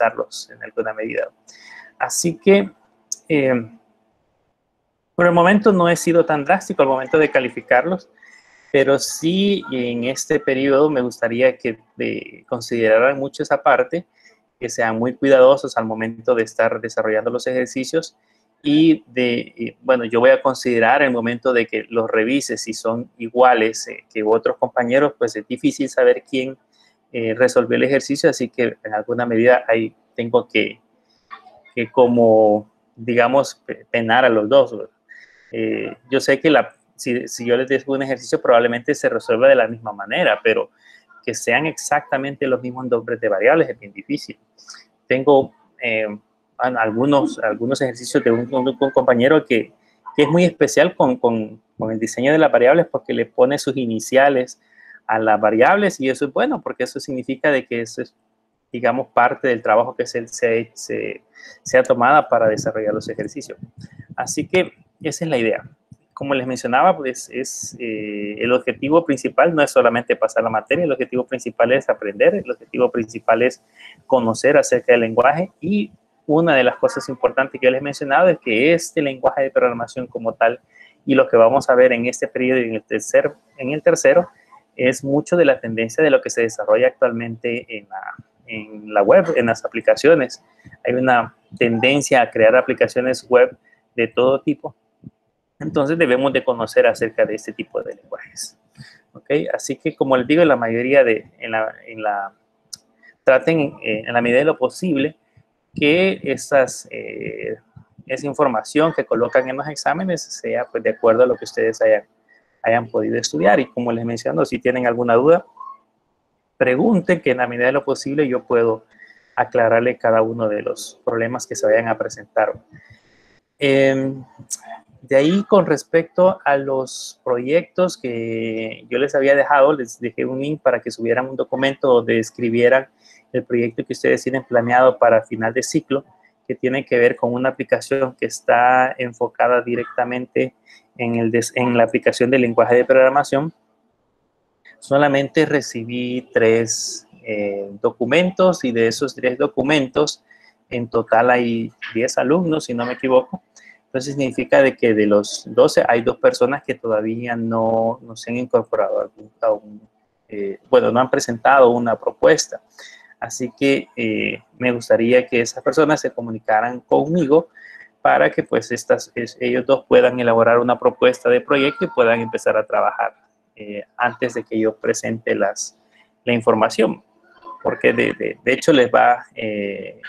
ajustarlos en alguna medida. Así que por el momento no he sido tan drástico al momento de calificarlos, pero sí en este periodo me gustaría que consideraran mucho esa parte, que sean muy cuidadosos al momento de estar desarrollando los ejercicios bueno, yo voy a considerar el momento de que los revises si son iguales que otros compañeros, pues es difícil saber quién resolvió el ejercicio, así que en alguna medida ahí tengo que como, digamos, penar a los dos. Yo sé que si yo les dejo un ejercicio probablemente se resuelva de la misma manera, pero que sean exactamente los mismos nombres de variables es bien difícil. Tengo algunos ejercicios de un compañero que es muy especial con el diseño de las variables porque le pone sus iniciales a las variables y eso es bueno porque eso significa de que eso es, digamos, parte del trabajo que se ha tomado para desarrollar los ejercicios. Así que esa es la idea. Como les mencionaba, pues el objetivo principal no es solamente pasar la materia, el objetivo principal es aprender, el objetivo principal es conocer acerca del lenguaje y una de las cosas importantes que yo les he mencionado es que este lenguaje de programación como tal y lo que vamos a ver en este periodo y en el tercero es mucho de la tendencia de lo que se desarrolla actualmente en la web, en las aplicaciones. Hay una tendencia a crear aplicaciones web de todo tipo. Entonces debemos de conocer acerca de este tipo de lenguajes. ¿Okay? Así que como les digo, la mayoría traten en la medida de lo posible que esa información que colocan en los exámenes sea pues, de acuerdo a lo que ustedes hayan podido estudiar. Y como les menciono, si tienen alguna duda, pregunten, que en la medida de lo posible yo puedo aclararle cada uno de los problemas que se vayan a presentar. De ahí, con respecto a los proyectos que yo les había dejado, les dejé un link para que subieran un documento donde escribieran el proyecto que ustedes tienen planeado para final de ciclo, que tiene que ver con una aplicación que está enfocada directamente en la aplicación del lenguaje de programación. Solamente recibí 3 documentos y de esos 3 documentos, en total hay 10 alumnos, si no me equivoco. Entonces significa de que de los 12 hay 2 personas que todavía no se han incorporado bueno, no han presentado una propuesta. Así que me gustaría que esas personas se comunicaran conmigo para que pues ellos dos puedan elaborar una propuesta de proyecto y puedan empezar a trabajar antes de que yo presente la información. Porque de hecho les va,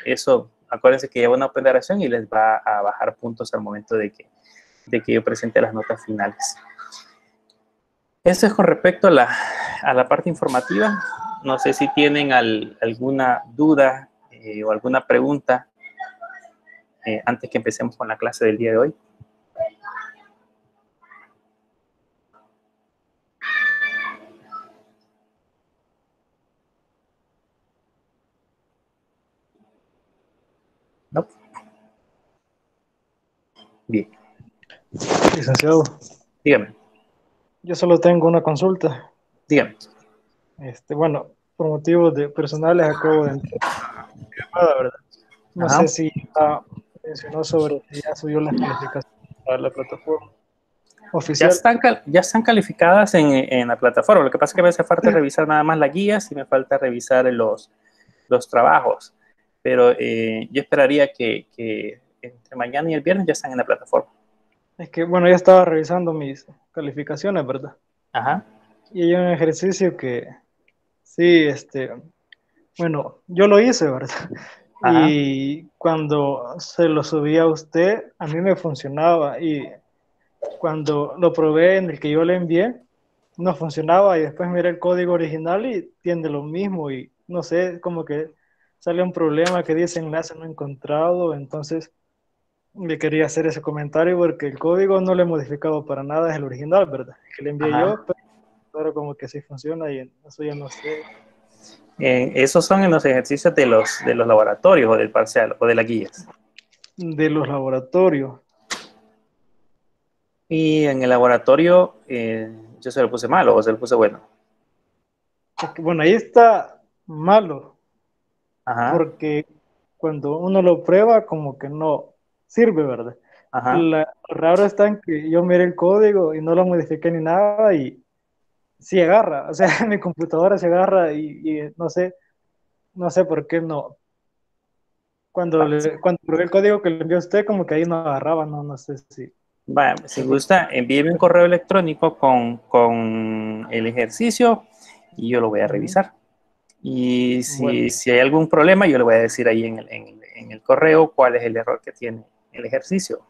eso, acuérdense que lleva una operación y les va a bajar puntos al momento de que yo presente las notas finales. Eso es con respecto a la parte informativa. No sé si tienen alguna duda o alguna pregunta antes que empecemos con la clase del día de hoy. ¿No? Bien. Licenciado, Dígame. yo solo tengo una consulta. Dígame. Bueno, por motivos personales acabo de entrar a la llamada, ¿verdad? No sé Ajá. si mencionó sobre si ya subió las calificaciones a la plataforma oficial. Ya están calificadas en la plataforma. Lo que pasa es que me hace falta revisar nada más las guías y me falta revisar los trabajos. Pero yo esperaría que entre mañana y el viernes ya están en la plataforma. Es que, bueno, ya estaba revisando mis calificaciones, ¿verdad? Ajá. Y hay un ejercicio que sí, bueno, yo lo hice, ¿verdad? Ajá. Y cuando se lo subí a usted, a mí me funcionaba. Y cuando lo probé en el que yo le envié, no funcionaba. Y después miré el código original y tiene lo mismo. Y no sé, como que sale un problema que dice enlace no encontrado. Entonces, le quería hacer ese comentario porque el código no lo he modificado para nada, es el original, ¿verdad? Que le envié Ajá. yo, pero como que sí funciona y eso ya no sé. Esos son en los ejercicios de los laboratorios o del parcial o de las guías. De los laboratorios. Y en el laboratorio yo se lo puse malo o se lo puse bueno. Es que, bueno, ahí está malo, Ajá. porque cuando uno lo prueba, como que no sirve, ¿verdad? Ajá. Lo raro está en que yo miré el código y no lo modifiqué ni nada y sí agarra, o sea, mi computadora se agarra y no sé por qué no. Cuando probé el código que le envió a usted, como que ahí no agarraba, no sé si. Vaya, si gusta, envíeme un correo electrónico con el ejercicio y yo lo voy a Ujú. revisar. Y Bueno, si hay algún problema, yo le voy a decir ahí en el correo cuál es el error que tiene el ejercicio.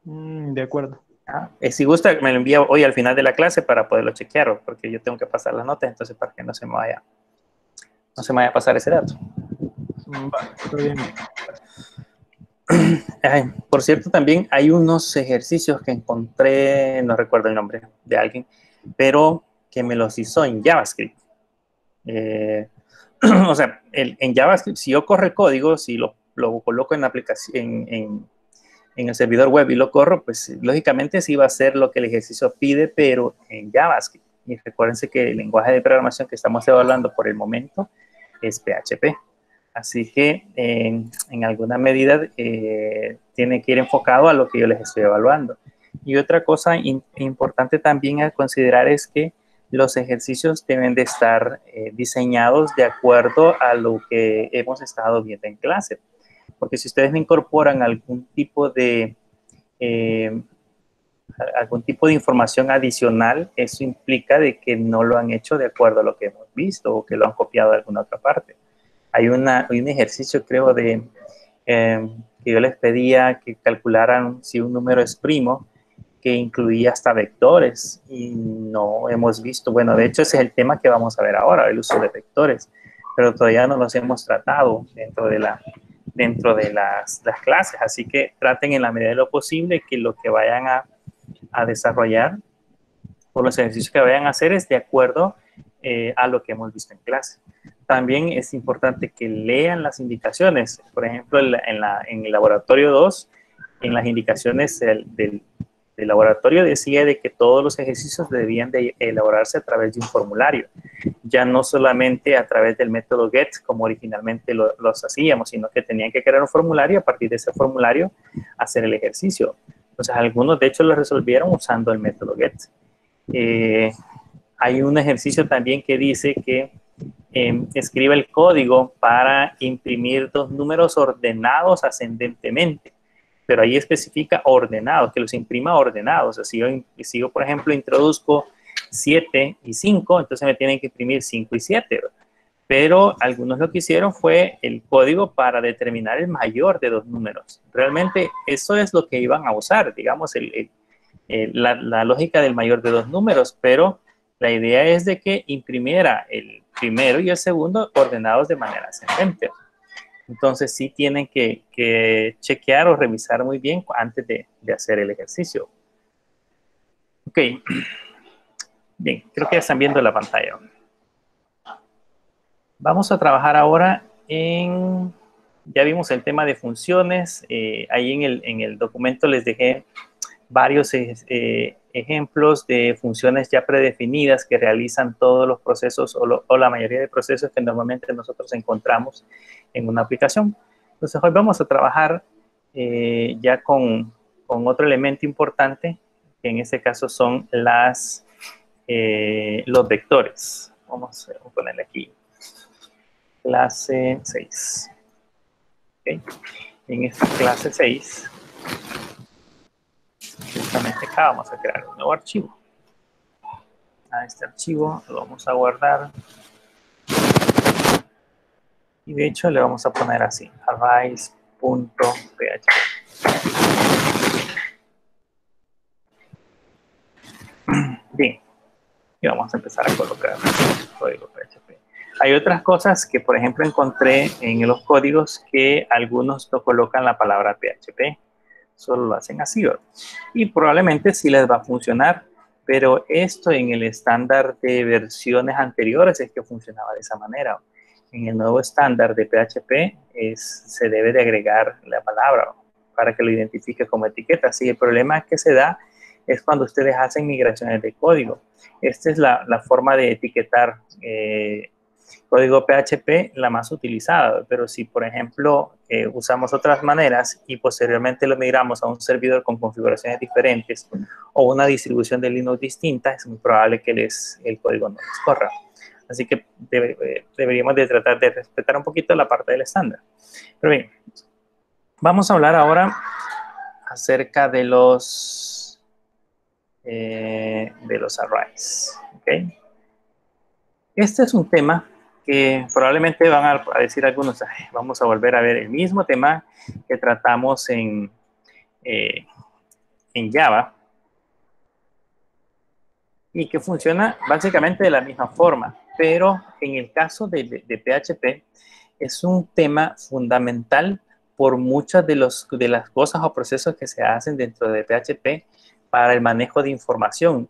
de acuerdo. ¿Ah? Si gusta, me lo envía hoy al final de la clase para poderlo chequear, porque yo tengo que pasar las notas, entonces para que no se me vaya a pasar ese dato. Va, está bien. Ay, por cierto, también hay unos ejercicios que encontré, no recuerdo el nombre de alguien, pero que me los hizo en JavaScript. Eh, o sea, en JavaScript, si yo corro el código, si lo coloco en la aplicación, en el servidor web y lo corro, pues lógicamente sí va a hacer lo que el ejercicio pide, pero en JavaScript. Y recuérdense que el lenguaje de programación que estamos evaluando por el momento es PHP. Así que en alguna medida tiene que ir enfocado a lo que yo les estoy evaluando. Y otra cosa importante también a considerar es que los ejercicios deben de estar diseñados de acuerdo a lo que hemos estado viendo en clase. Porque si ustedes me incorporan eh, algún tipo de información adicional, eso implica de que no lo han hecho de acuerdo a lo que hemos visto o que lo han copiado de alguna otra parte. Hay un ejercicio, creo, que yo les pedía que calcularan si un número es primo, que incluía hasta vectores y no hemos visto, bueno, de hecho ese es el tema que vamos a ver ahora, el uso de vectores, pero todavía no los hemos tratado dentro de las clases, así que traten en la medida de lo posible que lo que vayan a desarrollar o los ejercicios que vayan a hacer es de acuerdo a lo que hemos visto en clase. También es importante que lean las indicaciones. Por ejemplo, en el laboratorio 2, en las indicaciones del laboratorio decía de que todos los ejercicios debían de elaborarse a través de un formulario, ya no solamente a través del método GET, como originalmente los hacíamos, sino que tenían que crear un formulario, a partir de ese formulario hacer el ejercicio. Entonces, algunos de hecho lo resolvieron usando el método GET. Hay un ejercicio también que dice que escribe el código para imprimir dos números ordenados ascendentemente, pero ahí especifica ordenados, que los imprima ordenados. O sea, si yo, por ejemplo, introduzco 7 y 5, entonces me tienen que imprimir 5 y 7. Pero algunos lo que hicieron fue el código para determinar el mayor de dos números. Realmente eso es lo que iban a usar, digamos, la lógica del mayor de dos números, pero la idea es de que imprimiera el primero y el segundo ordenados de manera ascendente. Entonces sí tienen que chequear o revisar muy bien antes de hacer el ejercicio. Ok, bien, creo que ya están viendo la pantalla. Vamos a trabajar ahora ya vimos el tema de funciones, ahí en el documento les dejé varios ejemplos de funciones ya predefinidas que realizan todos los procesos o la mayoría de procesos que normalmente nosotros encontramos en una aplicación. Entonces hoy vamos a trabajar ya con otro elemento importante, que en este caso son los vectores. Vamos a ponerle aquí clase 6. ¿Okay? En esta clase 6 justamente acá vamos a crear un nuevo archivo. A este archivo lo vamos a guardar y de hecho le vamos a poner así, arrays.php. Bien, y vamos a empezar a colocar el código PHP. Hay otras cosas que, por ejemplo, encontré en los códigos que algunos no colocan la palabra PHP, solo lo hacen así, ¿verdad? Y probablemente sí les va a funcionar, pero esto en el estándar de versiones anteriores es que funcionaba de esa manera. En el nuevo estándar de PHP se debe de agregar la palabra para que lo identifique como etiqueta. Así, el problema que se da es cuando ustedes hacen migraciones de código. Esta es la forma de etiquetar Código PHP la más utilizada, pero si, por ejemplo, usamos otras maneras y posteriormente lo migramos a un servidor con configuraciones diferentes o una distribución de Linux distinta, es muy probable que el código no les corra. Así que deberíamos de tratar de respetar un poquito la parte del estándar. Pero bien, vamos a hablar ahora acerca de los arrays. ¿Okay? Este es un tema que probablemente van a decir algunos, vamos a volver a ver el mismo tema que tratamos en Java y que funciona básicamente de la misma forma, pero en el caso de PHP es un tema fundamental por muchas de las cosas o procesos que se hacen dentro de PHP para el manejo de información.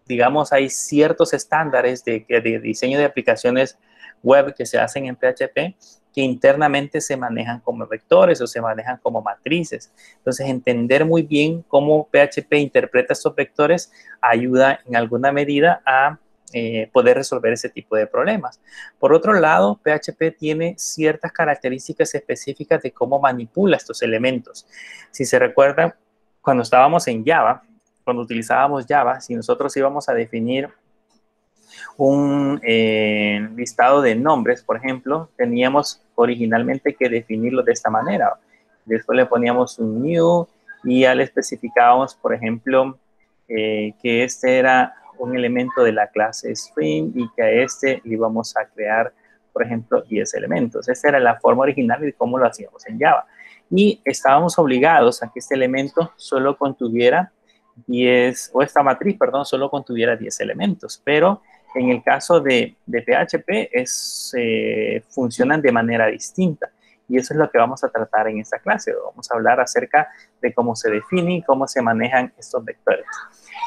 Digamos, hay ciertos estándares de diseño de aplicaciones web que se hacen en PHP que internamente se manejan como vectores o se manejan como matrices. Entonces, entender muy bien cómo PHP interpreta estos vectores ayuda en alguna medida a poder resolver ese tipo de problemas. Por otro lado, PHP tiene ciertas características específicas de cómo manipula estos elementos. Si se recuerdan, cuando estábamos en Java, cuando utilizábamos Java, si nosotros íbamos a definir un listado de nombres, por ejemplo, teníamos originalmente que definirlo de esta manera. Después le poníamos un new y ya le especificábamos, por ejemplo, que este era un elemento de la clase string y que a este le íbamos a crear, por ejemplo, 10 elementos. Esa era la forma original de cómo lo hacíamos en Java. Y estábamos obligados a que este elemento solo contuviera 10, o esta matriz, perdón, solo contuviera 10 elementos. Pero en el caso de PHP funcionan de manera distinta. Y eso es lo que vamos a tratar en esta clase. Vamos a hablar acerca de cómo se definen y cómo se manejan estos vectores.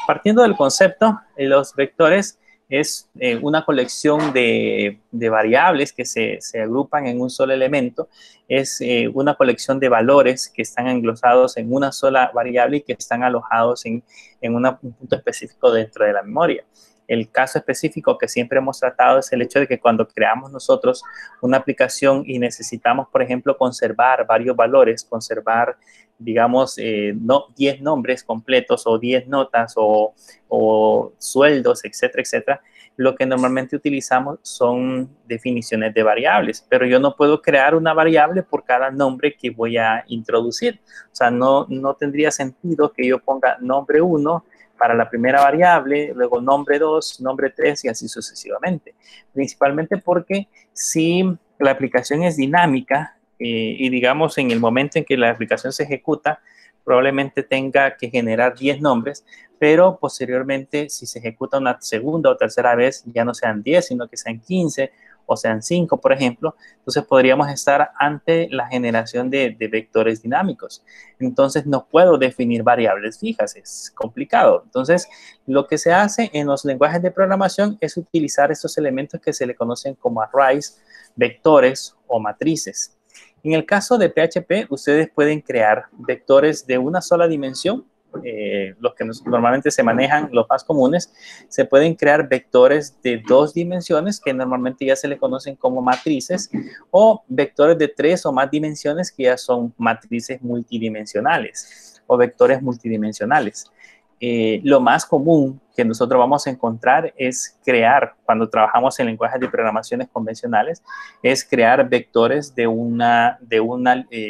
Partiendo del concepto, los vectores es una colección de variables que se agrupan en un solo elemento. Es una colección de valores que están englosados en una sola variable y que están alojados en un punto específico dentro de la memoria. El caso específico que siempre hemos tratado es el hecho de que cuando creamos nosotros una aplicación y necesitamos, por ejemplo, conservar varios valores, conservar, digamos, 10 nombres completos o 10 notas o sueldos, etcétera, etcétera, lo que normalmente utilizamos son definiciones de variables, pero yo no puedo crear una variable por cada nombre que voy a introducir. O sea, no tendría sentido que yo ponga nombre 1 para la primera variable, luego nombre 2, nombre 3 y así sucesivamente. Principalmente porque si la aplicación es dinámica y digamos en el momento en que la aplicación se ejecuta, probablemente tenga que generar 10 nombres, pero posteriormente si se ejecuta una segunda o tercera vez ya no sean 10, sino que sean 15 o sean 5, por ejemplo. Entonces podríamos estar ante la generación de vectores dinámicos. Entonces no puedo definir variables fijas, es complicado. Entonces lo que se hace en los lenguajes de programación es utilizar estos elementos que se le conocen como arrays, vectores o matrices. En el caso de PHP, ustedes pueden crear vectores de una sola dimensión. Los que normalmente se manejan, los más comunes, se pueden crear vectores de 2 dimensiones que normalmente ya se le conocen como matrices o vectores de 3 o más dimensiones que ya son matrices multidimensionales o vectores multidimensionales. Lo más común que nosotros vamos a encontrar es crear, cuando trabajamos en lenguajes de programaciones convencionales, es crear vectores de una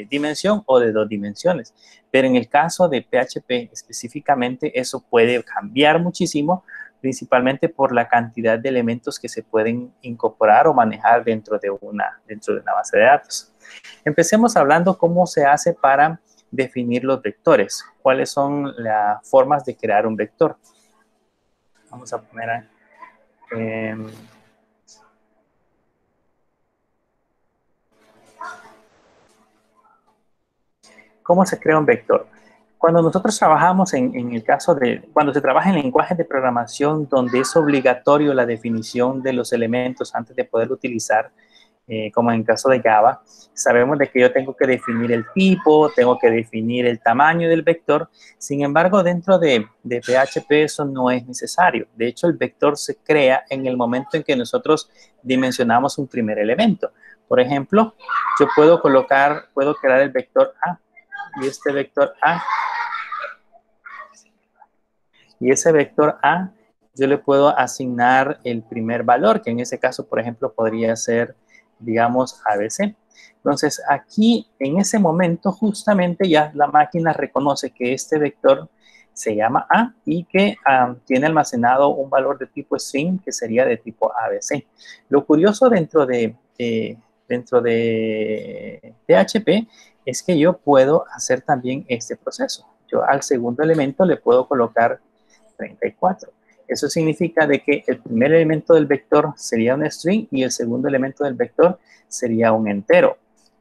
dimensión o de 2 dimensiones. Pero en el caso de PHP específicamente, eso puede cambiar muchísimo, principalmente por la cantidad de elementos que se pueden incorporar o manejar dentro de una base de datos. Empecemos hablando cómo se hace para definir los vectores. ¿Cuáles son las formas de crear un vector? Vamos a poner ¿cómo se crea un vector? Cuando nosotros trabajamos en el caso de, cuando se trabaja en lenguajes de programación donde es obligatorio la definición de los elementos antes de poder utilizar, como en el caso de Java, sabemos de que yo tengo que definir el tipo, tengo que definir el tamaño del vector. Sin embargo, dentro de PHP eso no es necesario. De hecho, el vector se crea en el momento en que nosotros dimensionamos un primer elemento. Por ejemplo, yo puedo crear el vector A, y este vector A, y ese vector A, yo le puedo asignar el primer valor, que en ese caso, por ejemplo, podría ser, digamos, ABC. Entonces, aquí, en ese momento, justamente ya la máquina reconoce que este vector se llama A y que tiene almacenado un valor de tipo string, que sería de tipo ABC. Lo curioso dentro de PHP es que yo puedo hacer también este proceso. Yo al segundo elemento le puedo colocar 34. Eso significa de que el primer elemento del vector sería un string y el segundo elemento del vector sería un entero.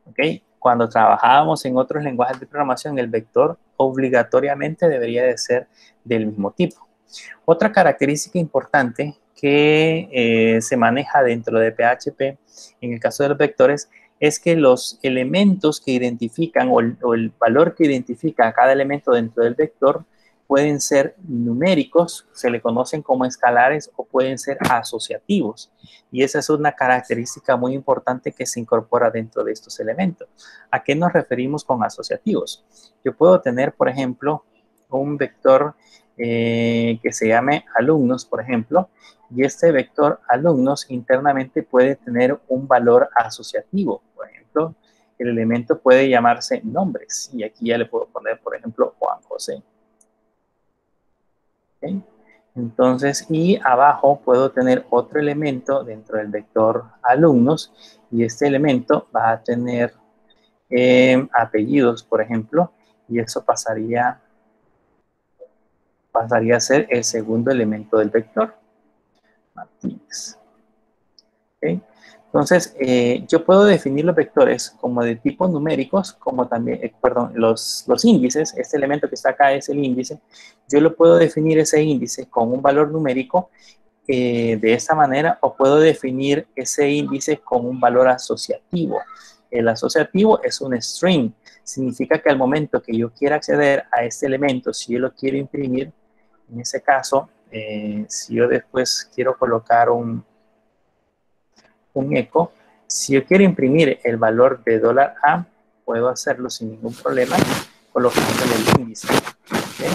¿Okay? Cuando trabajábamos en otros lenguajes de programación, el vector obligatoriamente debería de ser del mismo tipo. Otra característica importante que se maneja dentro de PHP, en el caso de los vectores, es que los elementos que identifican o el valor que identifica a cada elemento dentro del vector pueden ser numéricos, se le conocen como escalares, o pueden ser asociativos. Y esa es una característica muy importante que se incorpora dentro de estos elementos. ¿A qué nos referimos con asociativos? Yo puedo tener, por ejemplo, un vector que se llame alumnos, por ejemplo, y este vector alumnos internamente puede tener un valor asociativo. Por ejemplo, el elemento puede llamarse nombres, y aquí ya le puedo poner, por ejemplo, Juan José. ¿Okay? Entonces, y abajo puedo tener otro elemento dentro del vector alumnos, y este elemento va a tener apellidos, por ejemplo, y eso pasaría a ser el segundo elemento del vector. Martínez. ¿Okay? Entonces, yo puedo definir los vectores como de tipo numéricos, como también, los índices. Este elemento que está acá es el índice. Yo lo puedo definir ese índice con un valor numérico de esta manera, o puedo definir ese índice con un valor asociativo. El asociativo es un string. Significa que al momento que yo quiera acceder a este elemento, si yo lo quiero imprimir, en ese caso, si yo después quiero colocar un eco, si yo quiero imprimir el valor de $A, puedo hacerlo sin ningún problema colocándole el índice. ¿Okay?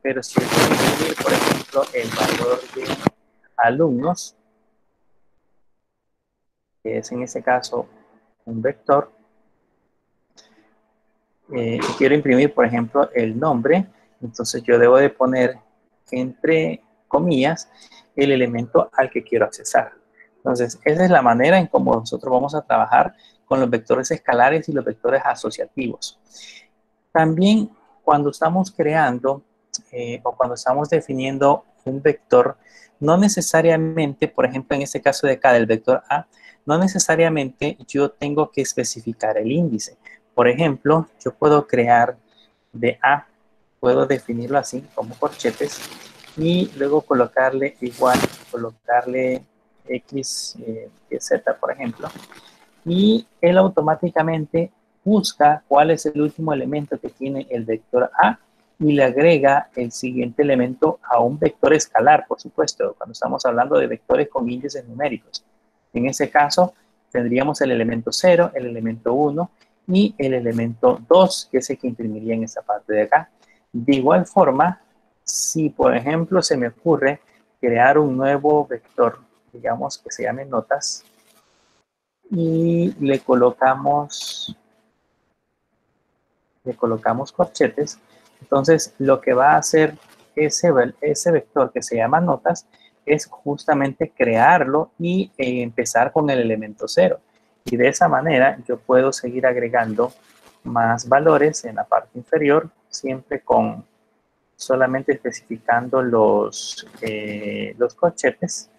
Pero si yo quiero imprimir, por ejemplo, el valor de alumnos, que es en ese caso un vector, y quiero imprimir, por ejemplo, el nombre, entonces yo debo de poner entre comillas el elemento al que quiero accesar. Entonces, esa es la manera en cómo nosotros vamos a trabajar con los vectores escalares y los vectores asociativos. También, cuando estamos creando o cuando estamos definiendo un vector, no necesariamente, por ejemplo, en este caso de acá del vector A, no necesariamente yo tengo que especificar el índice. Por ejemplo, yo puedo crear de A, puedo definirlo así como corchetes, y luego colocarle igual, colocarle X, y Z, por ejemplo, y él automáticamente busca cuál es el último elemento que tiene el vector A y le agrega el siguiente elemento a un vector escalar, por supuesto, cuando estamos hablando de vectores con índices numéricos. En ese caso, tendríamos el elemento 0, el elemento 1 y el elemento 2, que es el que imprimiría en esta parte de acá. De igual forma, si por ejemplo se me ocurre crear un nuevo vector, digamos que se llame notas, y le colocamos corchetes, entonces lo que va a hacer ese vector que se llama notas es justamente crearlo y empezar con el elemento 0. Y de esa manera yo puedo seguir agregando más valores en la parte inferior, siempre con solamente especificando los corchetes.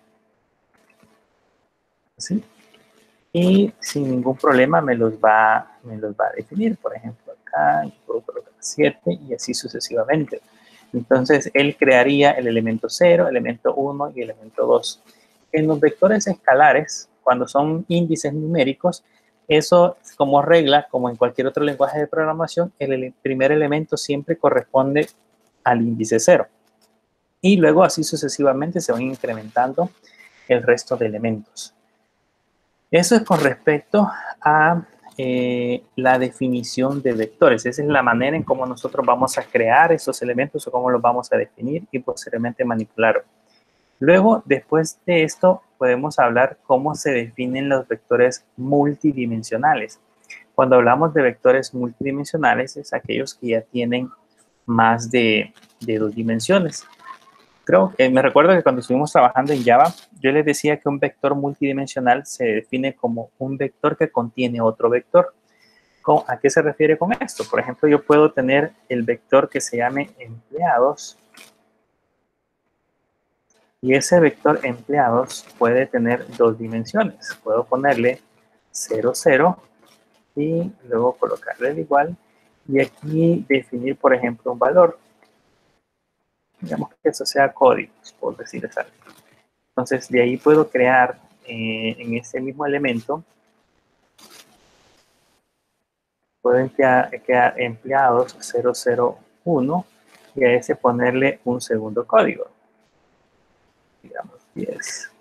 ¿Sí? Y sin ningún problema me los va a definir. Por ejemplo, acá yo puedo colocar 7 y así sucesivamente. Entonces, él crearía el elemento 0, elemento 1 y elemento 2. En los vectores escalares, cuando son índices numéricos, eso como regla, como en cualquier otro lenguaje de programación, el primer elemento siempre corresponde al índice 0. Y luego así sucesivamente se van incrementando el resto de elementos. Eso es con respecto a la definición de vectores. Esa es la manera en cómo nosotros vamos a crear esos elementos o cómo los vamos a definir y posteriormente manipular. Luego, después de esto, podemos hablar cómo se definen los vectores multidimensionales. Cuando hablamos de vectores multidimensionales, es aquellos que ya tienen más de 2 dimensiones. Creo que me recuerdo que cuando estuvimos trabajando en Java, yo les decía que un vector multidimensional se define como un vector que contiene otro vector. ¿A qué se refiere con esto? Por ejemplo, yo puedo tener el vector que se llame empleados. Y ese vector empleados puede tener 2 dimensiones. Puedo ponerle 0, 0 y luego colocarle el igual. Y aquí definir, por ejemplo, un valor. Digamos que eso sea código, por decirles algo. Entonces, de ahí puedo crear en ese mismo elemento, puedo crear empleados 001 y a ese ponerle un segundo código. Digamos 10.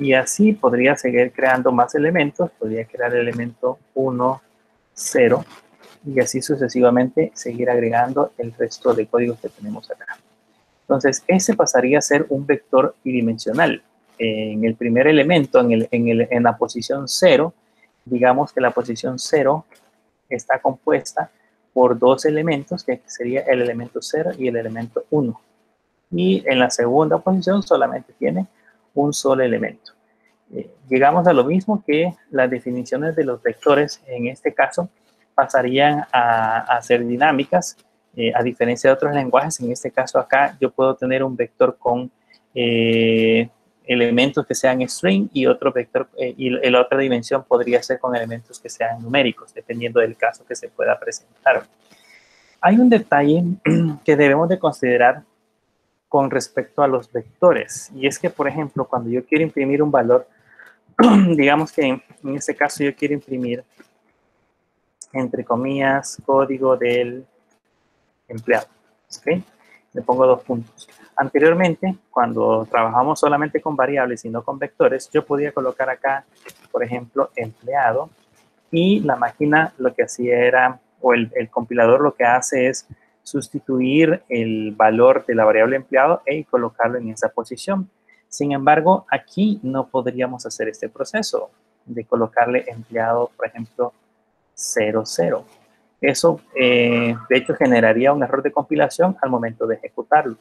Y así podría seguir creando más elementos. Podría crear el elemento 1, 0 y así sucesivamente seguir agregando el resto de códigos que tenemos acá. Entonces, ese pasaría a ser un vector bidimensional. En el primer elemento, en la posición 0, digamos que la posición 0 está compuesta por 2 elementos, que sería el elemento 0 y el elemento 1. Y en la segunda posición solamente tiene un solo elemento. Llegamos a lo mismo que las definiciones de los vectores, en este caso, pasarían a ser dinámicas, a diferencia de otros lenguajes. En este caso acá yo puedo tener un vector con elementos que sean string y otro vector, y la otra dimensión podría ser con elementos que sean numéricos, dependiendo del caso que se pueda presentar. Hay un detalle que debemos de considerar con respecto a los vectores, y es que, por ejemplo, cuando yo quiero imprimir un valor, digamos que en este caso yo quiero imprimir, entre comillas, código del empleado. ¿Okay? Le pongo 2 puntos. Anteriormente, cuando trabajamos solamente con variables y no con vectores, yo podía colocar acá, por ejemplo, empleado, y la máquina lo que hacía era, o el compilador lo que hace es sustituir el valor de la variable empleado y colocarlo en esa posición. Sin embargo, aquí no podríamos hacer este proceso de colocarle empleado, por ejemplo, 00. Eso, de hecho, generaría un error de compilación al momento de ejecutarlo.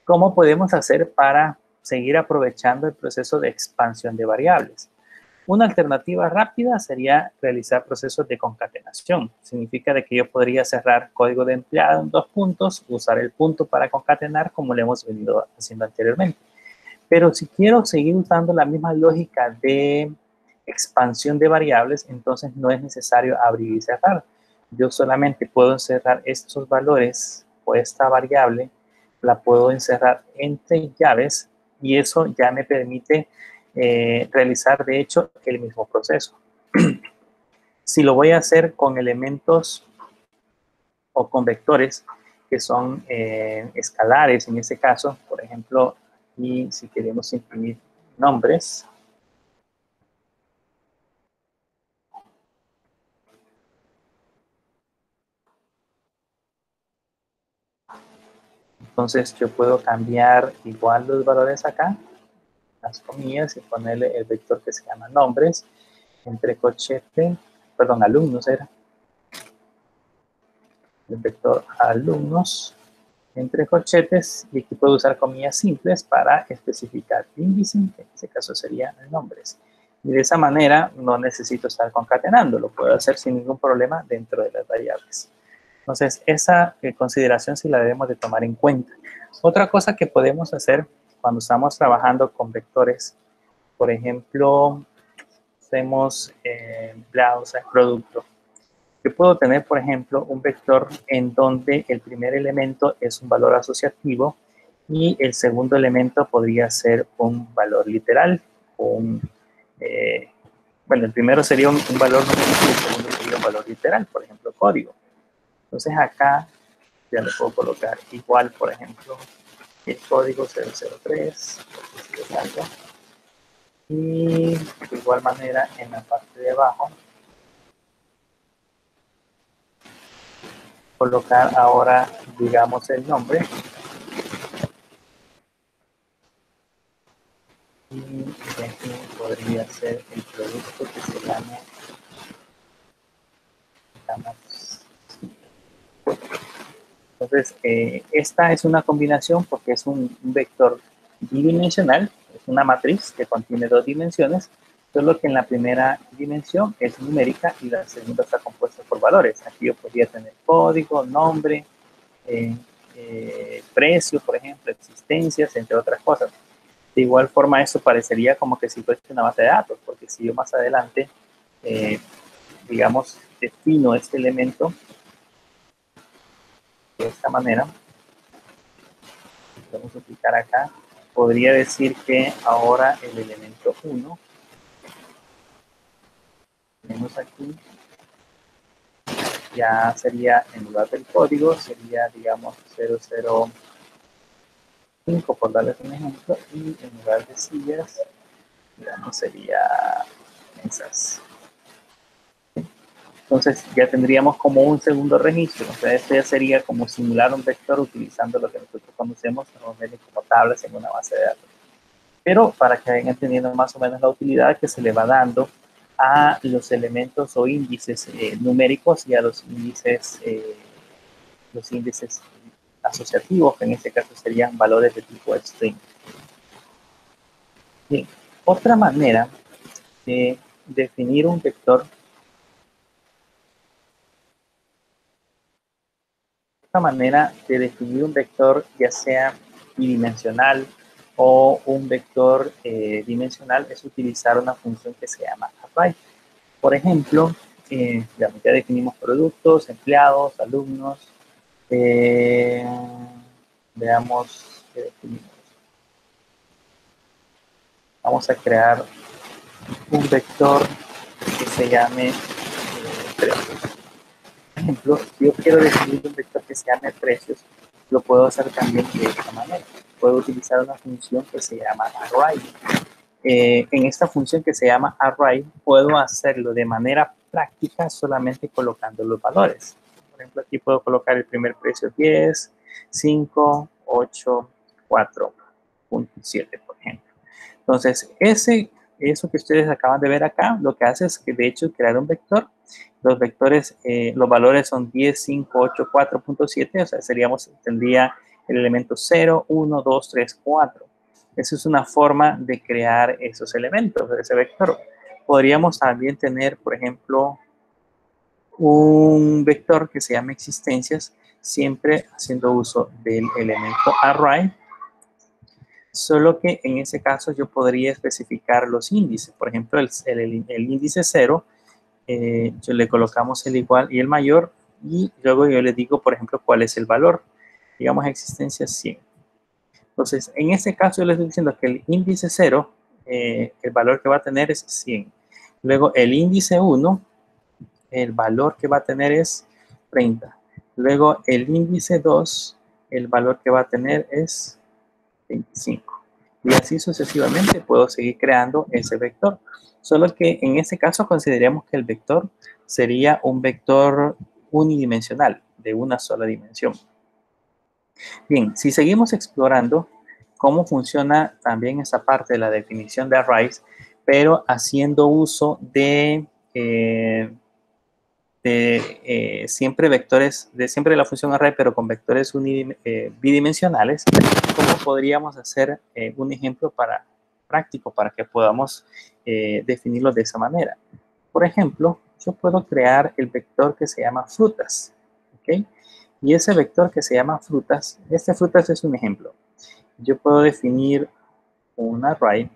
¿Cómo podemos hacer para seguir aprovechando el proceso de expansión de variables? Una alternativa rápida sería realizar procesos de concatenación. Significa de que yo podría cerrar código de empleado en 2 puntos, usar el punto para concatenar como lo hemos venido haciendo anteriormente. Pero si quiero seguir usando la misma lógica de expansión de variables, entonces no es necesario abrir y cerrar. Yo solamente puedo encerrar estos valores o esta variable, la puedo encerrar entre llaves y eso ya me permite realizar, de hecho, el mismo proceso. Si lo voy a hacer con elementos o con vectores que son escalares, en este caso, por ejemplo, y si queremos imprimir nombres, entonces yo puedo cambiar igual los valores acá, las comillas, y ponerle el vector que se llama nombres, entre corchete, perdón, alumnos era, el vector alumnos, entre corchetes, y aquí puedo usar comillas simples para especificar índice, que en este caso serían nombres. Y de esa manera no necesito estar concatenando, lo puedo hacer sin ningún problema dentro de las variables. Entonces, esa consideración sí la debemos de tomar en cuenta. Otra cosa que podemos hacer cuando estamos trabajando con vectores, por ejemplo, hacemos empleados en producto. Yo puedo tener, por ejemplo, un vector en donde el primer elemento es un valor asociativo y el segundo elemento podría ser un valor literal bueno, el primero sería un valor numérico y el segundo sería un valor literal, por ejemplo, código. Entonces acá ya le puedo colocar igual, por ejemplo, el código 003, y de igual manera en la parte de abajo colocar ahora, digamos, el nombre y aquí podría ser el producto que se llame entonces esta es una combinación porque es un vector bidimensional, es una matriz que contiene dos dimensiones, solo que en la primera dimensión es numérica y la segunda está compuesta por valores. Aquí yo podría tener código, nombre, precio, por ejemplo, existencias, entre otras cosas. De igual forma, esto parecería como que si fuese una base de datos, porque si yo más adelante, digamos, defino este elemento de esta manera, vamos a aplicar acá, podría decir que ahora el elemento 1, tenemos aquí, ya sería, en lugar del código, sería, digamos, 005, por darles un ejemplo, y en lugar de sillas, digamos, sería esas. Entonces ya tendríamos como un segundo registro. O sea, esto ya sería como simular un vector utilizando lo que nosotros conocemos normalmente como tablas en una base de datos. Pero para que vayan entendiendo más o menos la utilidad que se le va dando a los elementos o índices numéricos y a los índices asociativos, que en este caso serían valores de tipo string. Bien, otra manera de definir un vector, ya sea bidimensional o un vector dimensional, es utilizar una función que se llama array. Por ejemplo, ya definimos productos, empleados, alumnos. Veamos qué definimos. Vamos a crear un vector que se llame precios. Por ejemplo, si yo quiero definir un vector que se llame precios, lo puedo hacer también de esta manera. Puedo utilizar una función que se llama array. En esta función que se llama array, puedo hacerlo de manera práctica solamente colocando los valores. Por ejemplo, aquí puedo colocar el primer precio 10, 5, 8, 4.7, por ejemplo. Entonces, eso que ustedes acaban de ver acá, lo que hace es que de hecho crear un vector. Los vectores, los valores son 10, 5, 8, 4.7, o sea, tendría el elemento 0, 1, 2, 3, 4. Esa es una forma de crear esos elementos de ese vector. Podríamos también tener, por ejemplo, un vector que se llama existencias, siempre haciendo uso del elemento array, solo que en ese caso yo podría especificar los índices. Por ejemplo, el índice 0, yo le colocamos el igual y el mayor, y luego yo le digo, por ejemplo, cuál es el valor. Digamos, existencia 100. Entonces, en este caso yo les estoy diciendo que el índice 0, el valor que va a tener es 100. Luego, el índice 1, el valor que va a tener es 30. Luego, el índice 2, el valor que va a tener es 25. Y así sucesivamente puedo seguir creando ese vector. Solo que en este caso consideremos que el vector sería un vector unidimensional, de una sola dimensión. Bien, si seguimos explorando cómo funciona también esa parte de la definición de arrays, pero haciendo uso de siempre vectores, de siempre la función array, pero con vectores bidimensionales, ¿cómo podríamos hacer un ejemplo práctico para que podamos definirlo de esa manera? Por ejemplo, yo puedo crear el vector que se llama frutas, ¿ok? Y ese vector que se llama frutas, este frutas es un ejemplo. Yo puedo definir un array,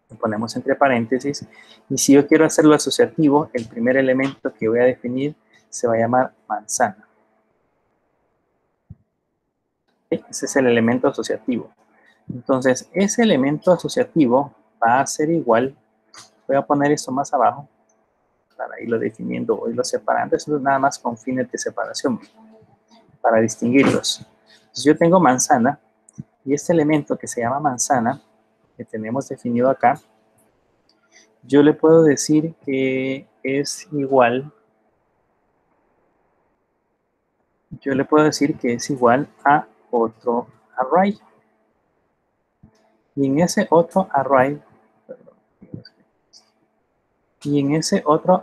lo ponemos entre paréntesis, y si yo quiero hacerlo asociativo, el primer elemento que voy a definir se va a llamar manzana. Ese es el elemento asociativo. Entonces, ese elemento asociativo va a ser igual. Voy a poner esto más abajo para irlo definiendo o irlo separando. Eso es nada más con fines de separación para distinguirlos. Entonces yo tengo manzana y este elemento que se llama manzana que tenemos definido acá, yo le puedo decir que es igual. Yo le puedo decir que es igual a otro array. Y en ese otro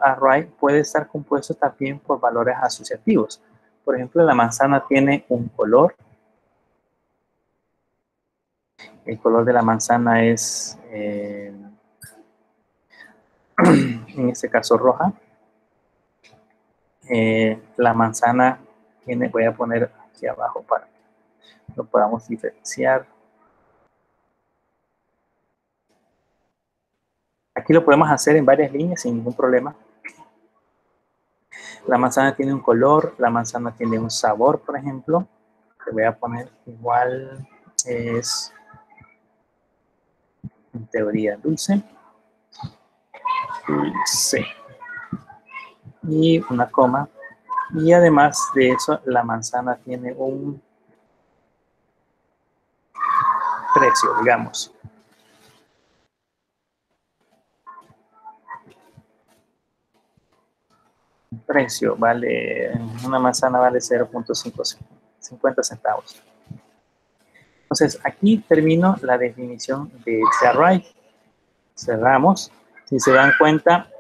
array, puede estar compuesto también por valores asociativos. Por ejemplo, la manzana tiene un color. El color de la manzana es, en este caso, roja. La manzana tiene, voy a poner aquí abajo para que lo podamos diferenciar. Aquí lo podemos hacer en varias líneas sin ningún problema. La manzana tiene un color, la manzana tiene un sabor, por ejemplo. Le voy a poner igual, es en teoría dulce. Dulce. Y una coma. Y además de eso, la manzana tiene un precio, digamos. Un precio vale, una manzana vale 0.50 centavos. Entonces, aquí termino la definición de este array. Cerramos. Si se dan cuenta,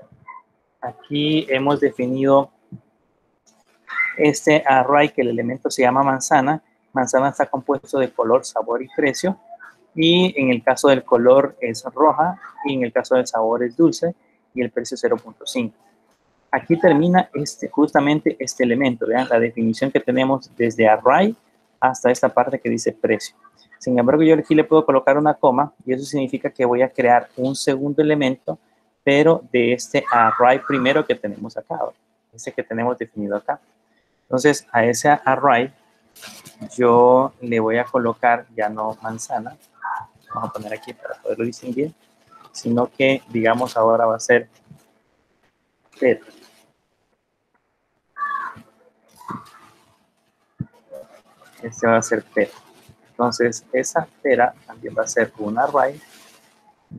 aquí hemos definido este array que el elemento se llama manzana. Manzana está compuesto de color, sabor y precio. Y en el caso del color es roja y en el caso del sabor es dulce y el precio es 0.5. Aquí termina justamente este elemento, vean la definición que tenemos desde array hasta esta parte que dice precio. Sin embargo, yo aquí le puedo colocar una coma y eso significa que voy a crear un segundo elemento, pero de este array primero que tenemos acá, ese que tenemos definido acá. Entonces, a ese array yo le voy a colocar ya no manzana, vamos a poner aquí para poderlo distinguir, sino que, digamos, ahora va a ser pera. Este va a ser pera. Entonces, esa pera también va a ser un array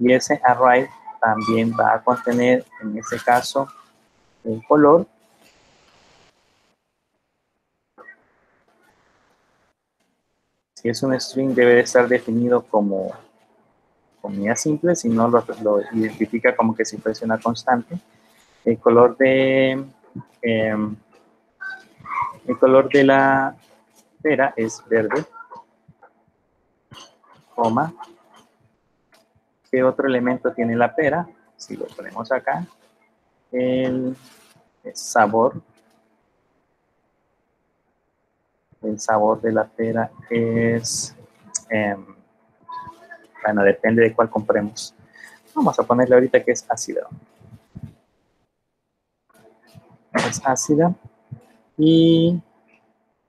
y ese array también va a contener, en este caso, el color. Si es un string, debe de estar definido como comilla simple, si no lo identifica como que si fuese una constante. El color de la pera es verde, coma. ¿Qué otro elemento tiene la pera? Si lo ponemos acá, el sabor. El sabor de la pera es, bueno, depende de cuál compremos. Vamos a ponerle ahorita que es ácida. Es ácida. Y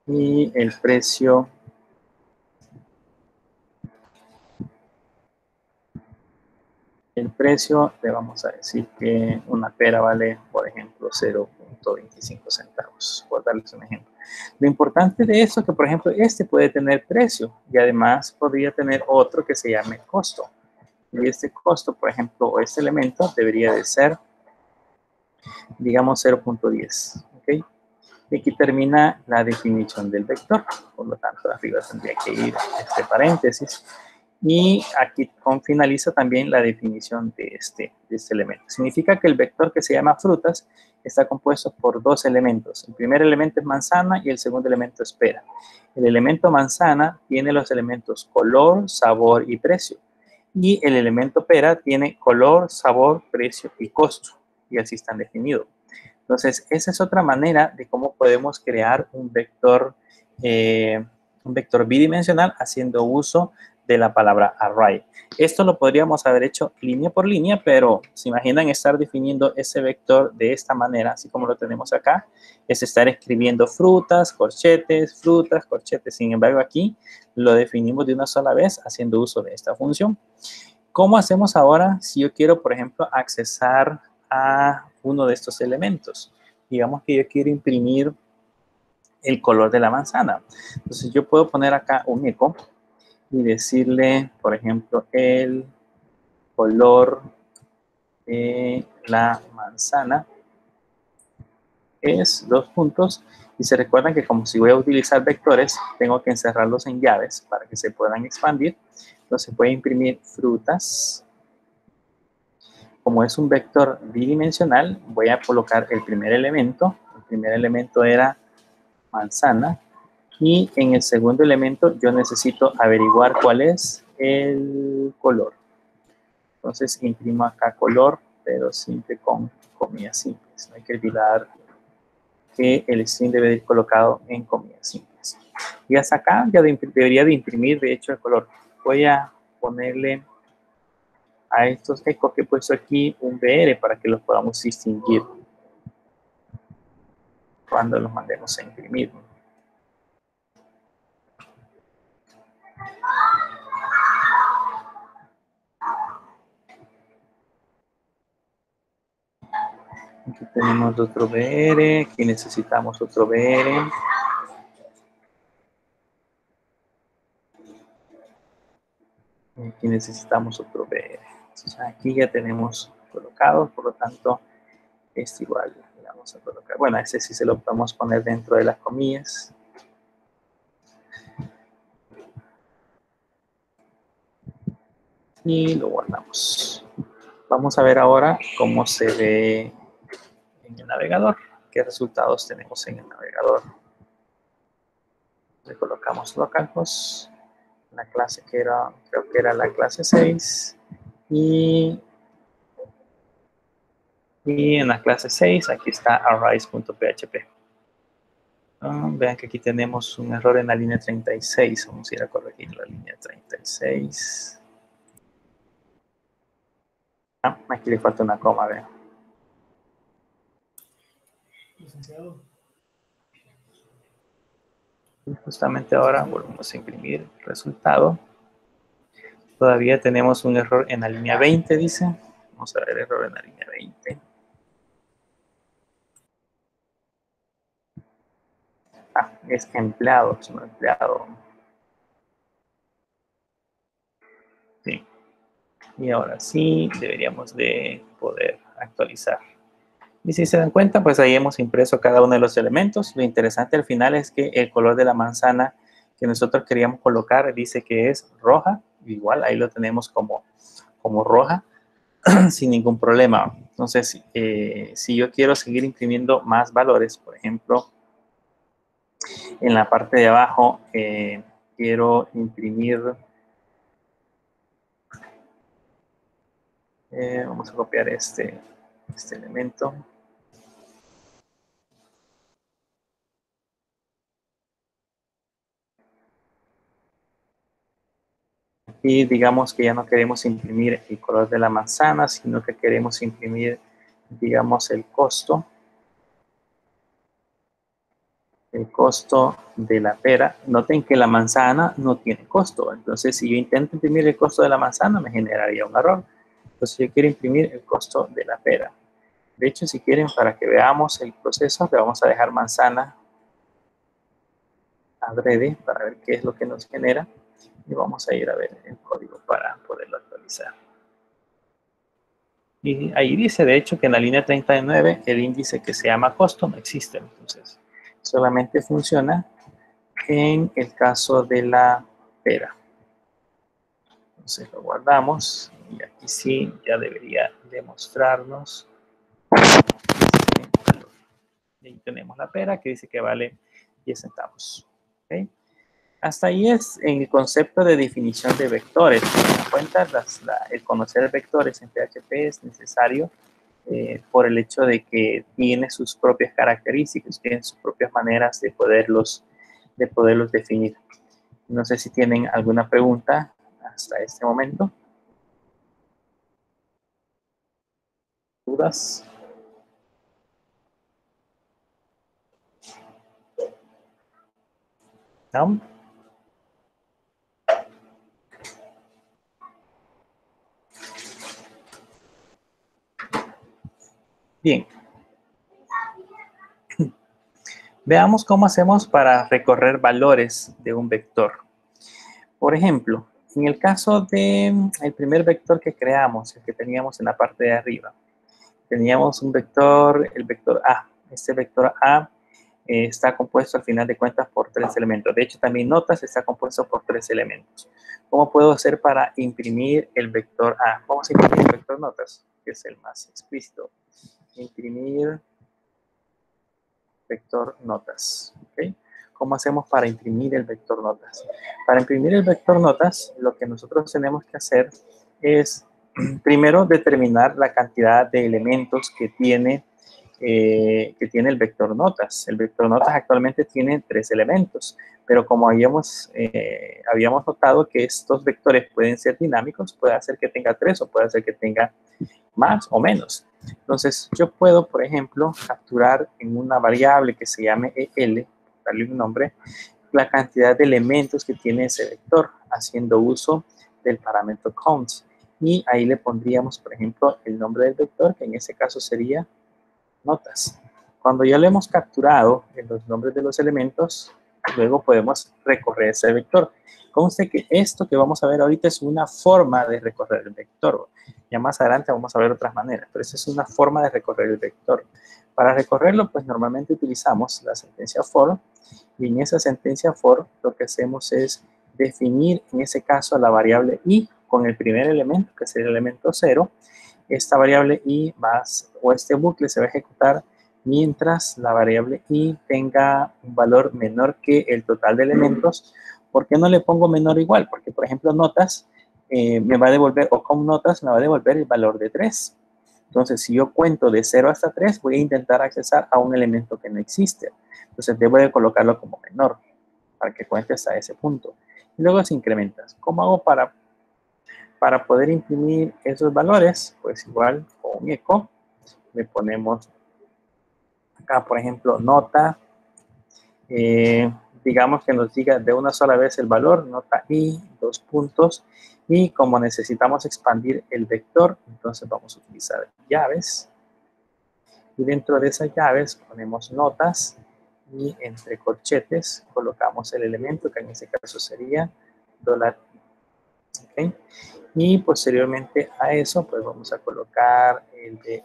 el precio le vamos a decir que una pera vale, por ejemplo, 0.25 centavos, por darles un ejemplo. Lo importante de esto es que, por ejemplo, este puede tener precio y además podría tener otro que se llame costo. Y este costo, por ejemplo, o este elemento debería de ser, digamos, 0.10. ¿Ok? Y aquí termina la definición del vector. Por lo tanto, arriba tendría que ir este paréntesis. Y aquí finaliza también la definición de este elemento. Significa que el vector que se llama frutas está compuesto por dos elementos. El primer elemento es manzana y el segundo elemento es pera. El elemento manzana tiene los elementos color, sabor y precio. Y el elemento pera tiene color, sabor, precio y costo. Y así están definidos. Entonces, esa es otra manera de cómo podemos crear un vector bidimensional haciendo uso de la palabra array. Esto lo podríamos haber hecho línea por línea, pero se imaginan estar definiendo ese vector de esta manera, así como lo tenemos acá, es estar escribiendo frutas, corchetes. Sin embargo, aquí lo definimos de una sola vez haciendo uso de esta función. ¿Cómo hacemos ahora si yo quiero, por ejemplo, accesar a uno de estos elementos? Digamos que yo quiero imprimir el color de la manzana. Entonces yo puedo poner acá un eco y decirle, por ejemplo, el color de la manzana es dos puntos. Y se recuerdan que como si voy a utilizar vectores, tengo que encerrarlos en llaves para que se puedan expandir. Entonces voy a imprimir frutas. Como es un vector bidimensional, voy a colocar el primer elemento. El primer elemento era manzana. Y en el segundo elemento yo necesito averiguar cuál es el color. Entonces imprimo acá color, pero siempre con comillas simples. No hay que olvidar que el string debe ir colocado en comillas simples. Y hasta acá ya debería de imprimir, de hecho, el color. Voy a ponerle a estos ecos que he puesto aquí un BR para que los podamos distinguir cuando los mandemos a imprimir. Aquí tenemos otro BR, aquí necesitamos otro BR. Aquí necesitamos otro BR. Entonces, aquí ya tenemos colocados, por lo tanto, es igual. Le vamos a colocar. Bueno, ese sí se lo podemos poner dentro de las comillas. Y lo guardamos. Vamos a ver ahora cómo se ve en el navegador. ¿Qué resultados tenemos en el navegador? Le colocamos localhost, la clase que era, creo que era la clase 6. Y en la clase 6, aquí está arise.php. Vean que aquí tenemos un error en la línea 36. Vamos a ir a corregir la línea 36. Aquí le falta una coma, vean. Licenciado. Y justamente ahora volvemos a imprimir el resultado. Todavía tenemos un error en la línea 20, dice. Vamos a ver el error en la línea 20. Es empleado, es un empleado. Sí. Y ahora sí, deberíamos de poder actualizar. Y si se dan cuenta, pues ahí hemos impreso cada uno de los elementos. Lo interesante al final es que el color de la manzana que nosotros queríamos colocar dice que es roja. Igual ahí lo tenemos como roja sin ningún problema. Entonces, si yo quiero seguir imprimiendo más valores, por ejemplo, en la parte de abajo quiero imprimir, vamos a copiar este elemento. Y digamos que ya no queremos imprimir el color de la manzana, sino que queremos imprimir, digamos, el costo de la pera. Noten que la manzana no tiene costo. Entonces, si yo intento imprimir el costo de la manzana, me generaría un error. Entonces, yo quiero imprimir el costo de la pera. De hecho, si quieren, para que veamos el proceso, le vamos a dejar manzana adrede para ver qué es lo que nos genera. Y vamos a ir a ver el código para poderlo actualizar. Y ahí dice, de hecho, que en la línea 39 el índice que se llama costo no existe. Entonces, solamente funciona en el caso de la pera. Entonces lo guardamos y aquí sí ya debería demostrarnos. Y ahí tenemos la pera que dice que vale 10 centavos. ¿Okay? Hasta ahí es en el concepto de definición de vectores. Si se dan cuenta, el conocer vectores en PHP es necesario por el hecho de que tiene sus propias características, tiene sus propias maneras de poderlos definir. No sé si tienen alguna pregunta hasta este momento. ¿Dudas? ¿No? Bien, veamos cómo hacemos para recorrer valores de un vector. Por ejemplo, en el caso del primer vector que creamos, el que teníamos en la parte de arriba, teníamos un vector, el vector A. Este vector A está compuesto al final de cuentas por 3 elementos. De hecho, también notas está compuesto por 3 elementos. ¿Cómo puedo hacer para imprimir el vector A? Vamos a imprimir el vector notas, que es el más explícito. Imprimir vector notas. ¿Okay? ¿Cómo hacemos para imprimir el vector notas? Para imprimir el vector notas, lo que nosotros tenemos que hacer es primero determinar la cantidad de elementos que tiene el vector notas. El vector notas actualmente tiene 3 elementos, pero como habíamos notado que estos vectores pueden ser dinámicos, puede hacer que tenga 3 o puede hacer que tenga más o menos. Entonces, yo puedo, por ejemplo, capturar en una variable que se llame EL, darle un nombre, la cantidad de elementos que tiene ese vector, haciendo uso del parámetro count. Y ahí le pondríamos, por ejemplo, el nombre del vector, que en ese caso sería notas. Cuando ya lo hemos capturado en los nombres de los elementos, luego podemos recorrer ese vector. Conste que esto que vamos a ver ahorita es una forma de recorrer el vector. Ya más adelante vamos a ver otras maneras, pero esa es una forma de recorrer el vector. Para recorrerlo, pues normalmente utilizamos la sentencia for, y en esa sentencia for lo que hacemos es definir en ese caso la variable i con el primer elemento, que sería el elemento 0. Esta variable i o este bucle se va a ejecutar mientras la variable i tenga un valor menor que el total de elementos. ¿Por qué no le pongo menor o igual? Porque, por ejemplo, notas me va a devolver, o con notas me va a devolver el valor de 3. Entonces, si yo cuento de 0 hasta 3, voy a intentar accesar a un elemento que no existe. Entonces, debo de colocarlo como menor para que cuente hasta ese punto. Y luego se incrementa. ¿Cómo hago para poder imprimir esos valores? Pues igual con un eco le ponemos acá, por ejemplo, nota, digamos que nos diga de una sola vez el valor, nota i, 2 puntos, y como necesitamos expandir el vector, entonces vamos a utilizar llaves, y dentro de esas llaves ponemos notas, y entre corchetes colocamos el elemento, que en este caso sería $i. ¿Okay? Y posteriormente a eso, pues vamos a colocar el de...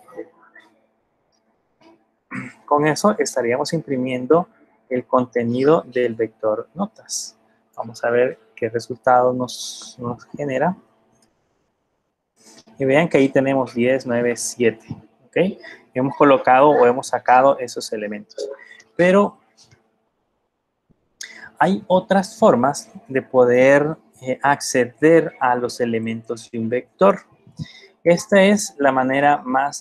Con eso estaríamos imprimiendo el contenido del vector notas. Vamos a ver qué resultado nos genera. Y vean que ahí tenemos 10, 9, 7. ¿Okay? Hemos colocado o hemos sacado esos elementos. Pero hay otras formas de poder acceder a los elementos de un vector. Esta es la manera más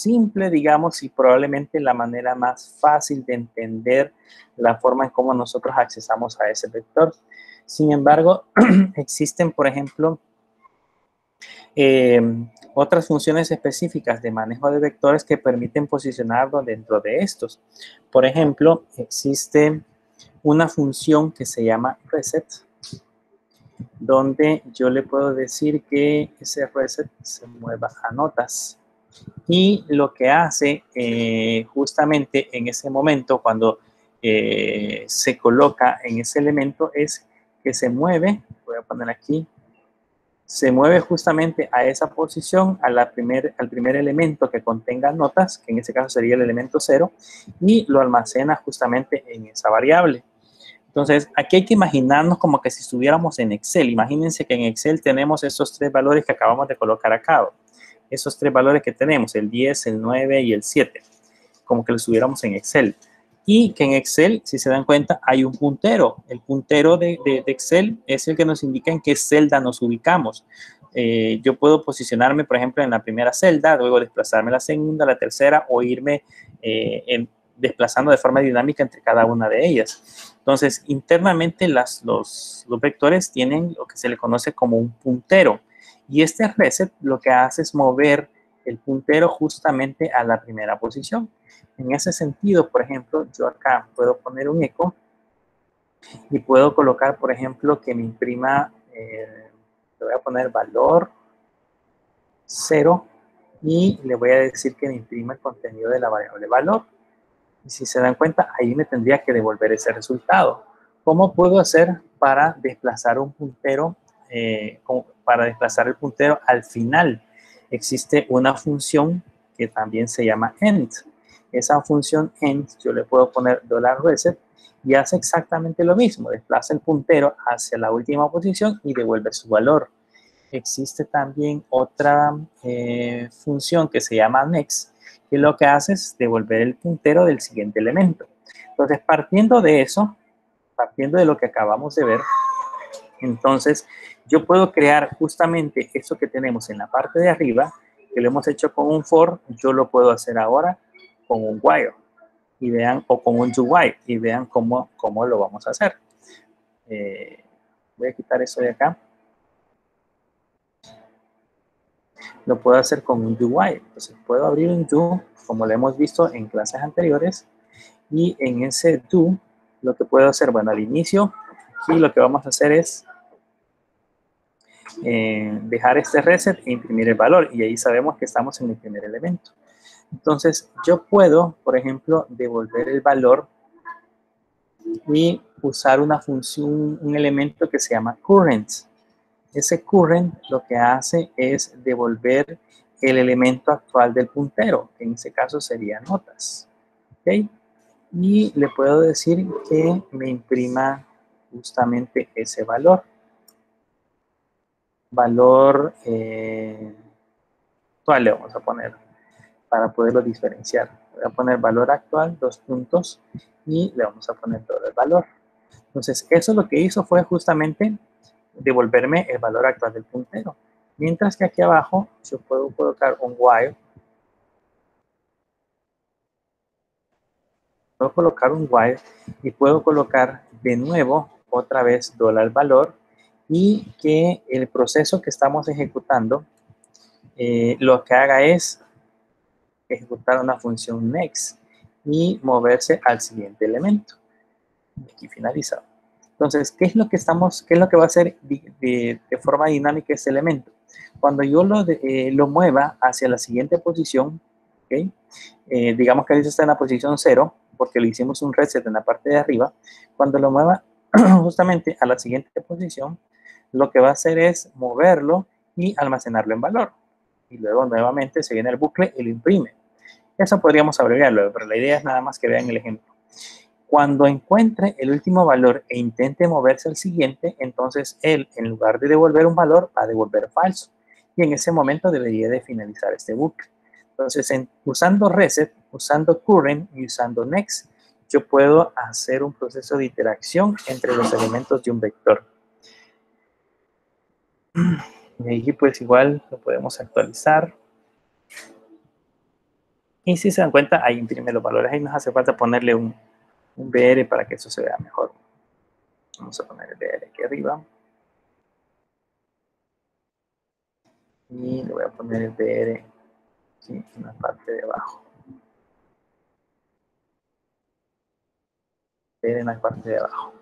simple, digamos, y probablemente la manera más fácil de entender la forma en cómo nosotros accesamos a ese vector. Sin embargo, existen, por ejemplo, otras funciones específicas de manejo de vectores que permiten posicionarlo dentro de estos. Por ejemplo, existe una función que se llama reset, donde yo le puedo decir que ese reset se mueva a notas. Y lo que hace justamente en ese momento, cuando se coloca en ese elemento, es que se mueve, voy a poner aquí, se mueve justamente a esa posición, al primer elemento que contenga notas, que en este caso sería el elemento 0, y lo almacena justamente en esa variable. Entonces, aquí hay que imaginarnos como que si estuviéramos en Excel. Imagínense que en Excel tenemos esos 3 valores que acabamos de colocar acá. Esos 3 valores que tenemos, el 10, el 9 y el 7. Como que los estuviéramos en Excel. Y que en Excel, si se dan cuenta, hay un puntero. El puntero de Excel es el que nos indica en qué celda nos ubicamos. Yo puedo posicionarme, por ejemplo, en la primera celda, luego desplazarme a la segunda, a la tercera, o irme desplazando de forma dinámica entre cada una de ellas. Entonces, internamente los vectores tienen lo que se le conoce como un puntero. Y este reset lo que hace es mover el puntero justamente a la primera posición. En ese sentido, por ejemplo, yo acá puedo poner un eco y puedo colocar, por ejemplo, que me imprima, le voy a poner valor 0 y le voy a decir que me imprima el contenido de la variable valor. Y si se dan cuenta, ahí me tendría que devolver ese resultado. ¿Cómo puedo hacer para desplazar un puntero, para desplazar el puntero al final? Existe una función que también se llama end. Esa función end, yo le puedo poner $reset y hace exactamente lo mismo. Desplaza el puntero hacia la última posición y devuelve su valor. Existe también otra función que se llama next, que lo que hace es devolver el puntero del siguiente elemento. Entonces, partiendo de eso, partiendo de lo que acabamos de ver, entonces yo puedo crear justamente eso que tenemos en la parte de arriba, que lo hemos hecho con un for, yo lo puedo hacer ahora con un while, y vean, o con un do while, y vean cómo lo vamos a hacer. Voy a quitar eso de acá. Lo puedo hacer con un do while. Entonces puedo abrir un do, como lo hemos visto en clases anteriores, y en ese do, lo que puedo hacer, bueno, al inicio, aquí lo que vamos a hacer es dejar este reset e imprimir el valor, y ahí sabemos que estamos en el primer elemento. Entonces, yo puedo, por ejemplo, devolver el valor y usar una función, un elemento que se llama current. Ese current lo que hace es devolver el elemento actual del puntero, que en este caso sería notas. ¿Ok? Y le puedo decir que me imprima justamente ese valor. Valor actual le vamos a poner para poderlo diferenciar. Voy a poner valor actual, 2 puntos, y le vamos a poner todo el valor. Entonces, eso lo que hizo fue justamente devolverme el valor actual del puntero. Mientras que aquí abajo yo puedo colocar un while. Puedo colocar un while y puedo colocar de nuevo otra vez $valor y que el proceso que estamos ejecutando lo que haga es ejecutar una función next y moverse al siguiente elemento. Aquí finalizado. Entonces, ¿qué es lo que va a hacer de forma dinámica este elemento? Cuando yo lo mueva hacia la siguiente posición, ¿okay? Digamos que ahorita está en la posición 0, porque le hicimos un reset en la parte de arriba. Cuando lo mueva justamente a la siguiente posición, lo que va a hacer es moverlo y almacenarlo en valor. Y luego nuevamente se viene el bucle y lo imprime. Eso podríamos abreviarlo, pero la idea es nada más que vean el ejemplo. Cuando encuentre el último valor e intente moverse al siguiente, entonces él, en lugar de devolver un valor, va a devolver falso. Y en ese momento debería de finalizar este bucle. Entonces, usando reset, usando current y usando next, yo puedo hacer un proceso de interacción entre los elementos de un vector. Y ahí pues igual lo podemos actualizar. Y si se dan cuenta, ahí imprime los valores. Ahí nos hace falta ponerle un BR para que eso se vea mejor. Vamos a poner el BR aquí arriba. Y le voy a poner el BR aquí en la parte de abajo. BR en la parte de abajo.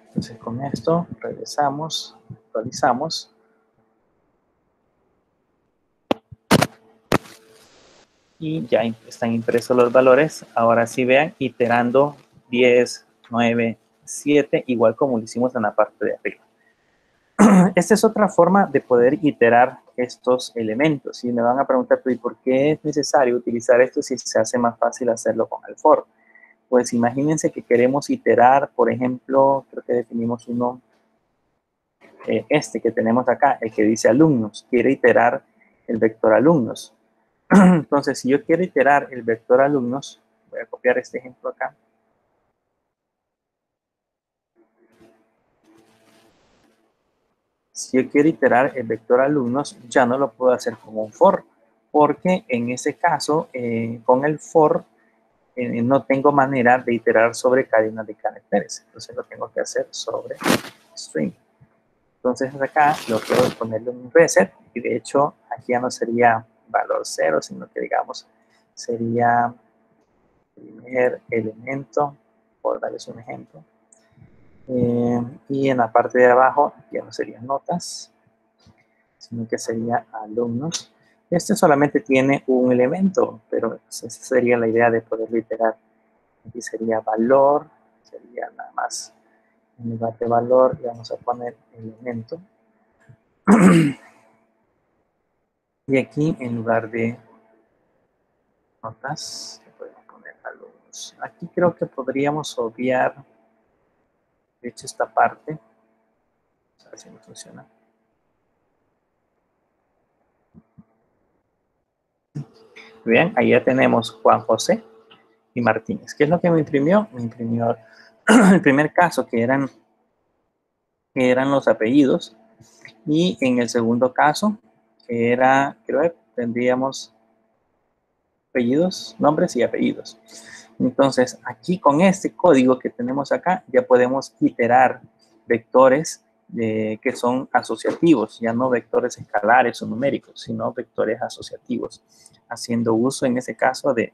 Entonces con esto regresamos, actualizamos. Y ya están impresos los valores. Ahora sí vean, iterando 10, 9, 7, igual como lo hicimos en la parte de arriba. Esta es otra forma de poder iterar estos elementos. Y me van a preguntar, ¿y por qué es necesario utilizar esto si se hace más fácil hacerlo con el for? Pues imagínense que queremos iterar, por ejemplo, creo que definimos uno, este que tenemos acá, el que dice alumnos, quiere iterar el vector alumnos. Entonces, si yo quiero iterar el vector alumnos, voy a copiar este ejemplo acá. Si yo quiero iterar el vector alumnos, ya no lo puedo hacer con un for, porque en ese caso, con el for, no tengo manera de iterar sobre cadenas de caracteres. Entonces, lo tengo que hacer sobre string. Entonces, acá lo quiero ponerle un reset, y de hecho, aquí ya no sería valor 0, sino que, digamos, sería primer elemento, por darles un ejemplo. Y en la parte de abajo ya no serían notas, sino que sería alumnos. Este solamente tiene un elemento, pero esa sería la idea de poder iterar. Aquí sería valor, sería nada más en lugar de valor, le vamos a poner elemento. Y aquí en lugar de notas, le podemos poner alumnos. Aquí creo que podríamos obviar, de hecho, esta parte. A ver si no funciona. Bien, ahí ya tenemos Juan José y Martínez. ¿Qué es lo que me imprimió? Me imprimió el primer caso, que eran los apellidos. Y en el segundo caso, que era, creo que tendríamos apellidos, nombres y apellidos. Entonces, aquí con este código que tenemos acá, ya podemos iterar vectores que son asociativos, ya no vectores escalares o numéricos, sino vectores asociativos, haciendo uso en ese caso de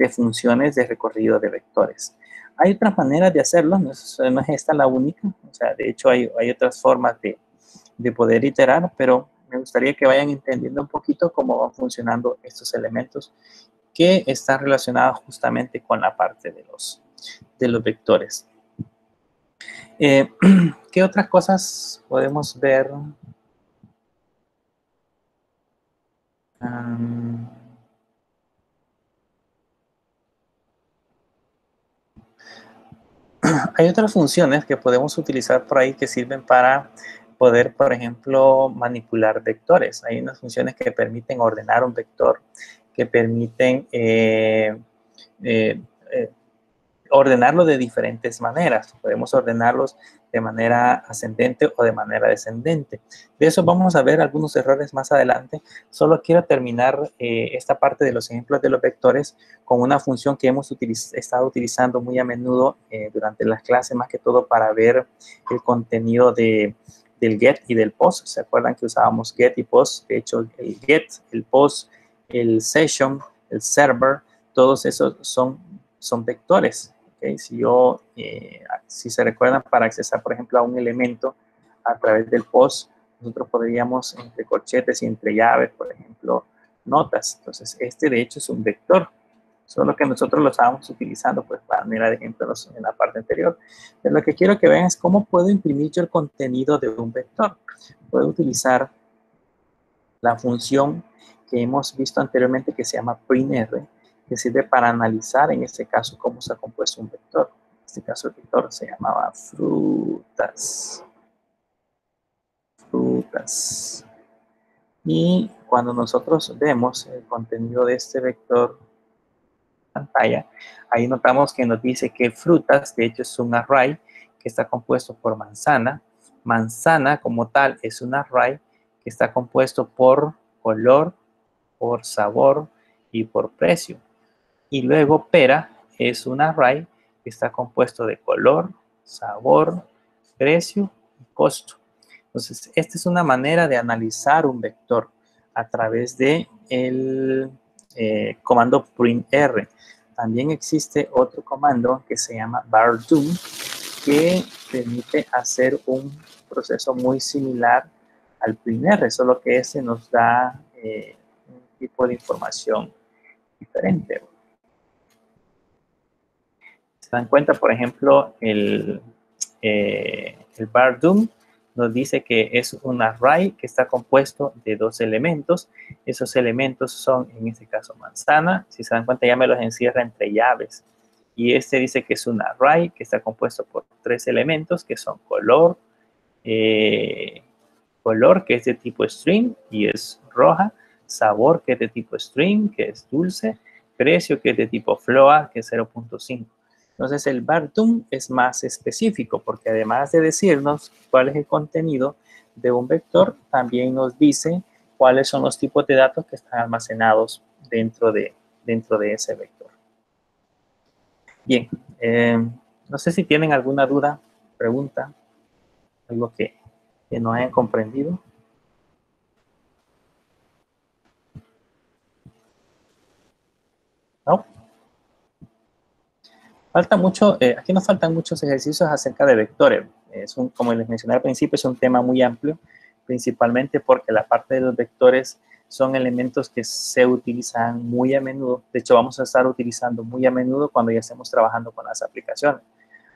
funciones de recorrido de vectores. Hay otras maneras de hacerlo, no es esta la única, o sea, de hecho hay otras formas de poder iterar, pero me gustaría que vayan entendiendo un poquito cómo van funcionando estos elementos que están relacionados justamente con la parte de los vectores. ¿Qué otras cosas podemos ver? Hay otras funciones que podemos utilizar por ahí que sirven para poder, por ejemplo, manipular vectores. Hay unas funciones que permiten ordenar un vector, que permiten ordenarlo de diferentes maneras. Podemos ordenarlos de manera ascendente o de manera descendente. De eso vamos a ver algunos errores más adelante. Solo quiero terminar esta parte de los ejemplos de los vectores con una función que hemos estado utilizando muy a menudo durante las clases, más que todo para ver el contenido del get y del post. ¿Se acuerdan que usábamos get y post? De hecho, el get, el post, el session, el server, todos esos son vectores. ¿Okay? Si se recuerdan, para accesar, por ejemplo, a un elemento a través del post, nosotros podríamos, entre corchetes y entre llaves, por ejemplo, notas. Entonces, este de hecho es un vector, solo que nosotros lo estábamos utilizando, pues, para manera de ejemplo en la parte anterior. Pero lo que quiero que vean es cómo puedo imprimir yo el contenido de un vector. Puedo utilizar la función que hemos visto anteriormente que se llama printr, que sirve para analizar, en este caso, cómo se ha compuesto un vector. En este caso, el vector se llamaba frutas. Frutas. Y cuando nosotros vemos el contenido de este vector en pantalla, ahí notamos que nos dice que frutas, de hecho, es un array que está compuesto por manzana. Manzana, como tal, es un array que está compuesto por color, por sabor y por precio. Y luego pera es un array que está compuesto de color, sabor, precio y costo. Entonces, esta es una manera de analizar un vector a través de el comando printr. También existe otro comando que se llama vardoom, que permite hacer un proceso muy similar al printr, solo que este nos da un tipo de información diferente. Se dan cuenta, por ejemplo, el vardoom nos dice que es un array que está compuesto de dos elementos. Esos elementos son, en este caso, manzana. Si se dan cuenta, ya me los encierra entre llaves. Y este dice que es un array que está compuesto por tres elementos, que son color, color, que es de tipo string y es roja, sabor, que es de tipo string, que es dulce, precio, que es de tipo float, que es 0.5. Entonces, el vardoom es más específico porque además de decirnos cuál es el contenido de un vector, también nos dice cuáles son los tipos de datos que están almacenados dentro de ese vector. Bien, no sé si tienen alguna duda, pregunta, algo que no hayan comprendido. ¿No? Falta mucho, aquí nos faltan muchos ejercicios acerca de vectores. Como les mencioné al principio, es un tema muy amplio, principalmente porque la parte de los vectores son elementos que se utilizan muy a menudo. De hecho, vamos a estar utilizando muy a menudo cuando ya estemos trabajando con las aplicaciones.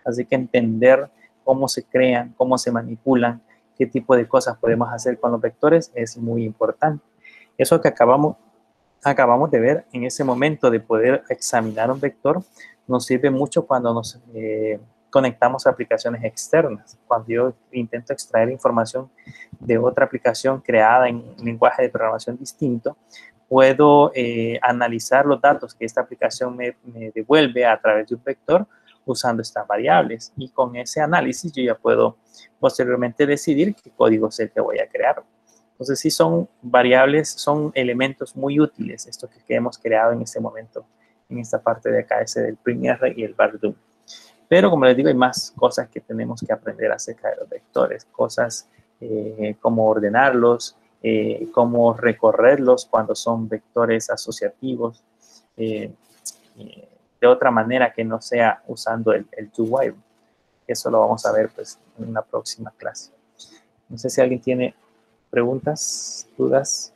Así que entender cómo se crean, cómo se manipulan, qué tipo de cosas podemos hacer con los vectores es muy importante. Eso que acabamos de ver en ese momento de poder examinar un vector nos sirve mucho cuando nos conectamos a aplicaciones externas. Cuando yo intento extraer información de otra aplicación creada en un lenguaje de programación distinto, puedo analizar los datos que esta aplicación me devuelve a través de un vector usando estas variables. Y con ese análisis yo ya puedo posteriormente decidir qué código es el que voy a crear. Entonces sí son variables, son elementos muy útiles, estos que hemos creado en este momento, en esta parte de acá, ese del PRIMR y el VARDUM. Pero como les digo, hay más cosas que tenemos que aprender acerca de los vectores, cosas como ordenarlos, cómo recorrerlos cuando son vectores asociativos, de otra manera que no sea usando el do-while. Eso lo vamos a ver pues en una próxima clase. No sé si alguien tiene preguntas, dudas.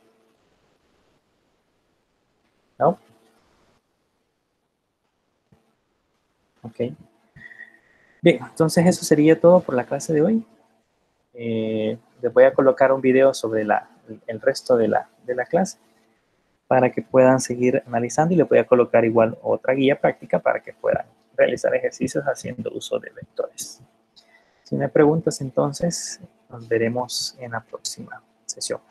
¿No? Ok. Bien, entonces eso sería todo por la clase de hoy. Les voy a colocar un video sobre el resto de la clase para que puedan seguir analizando y les voy a colocar igual otra guía práctica para que puedan realizar ejercicios haciendo uso de vectores. Si no hay preguntas, entonces nos veremos en la próxima sesión.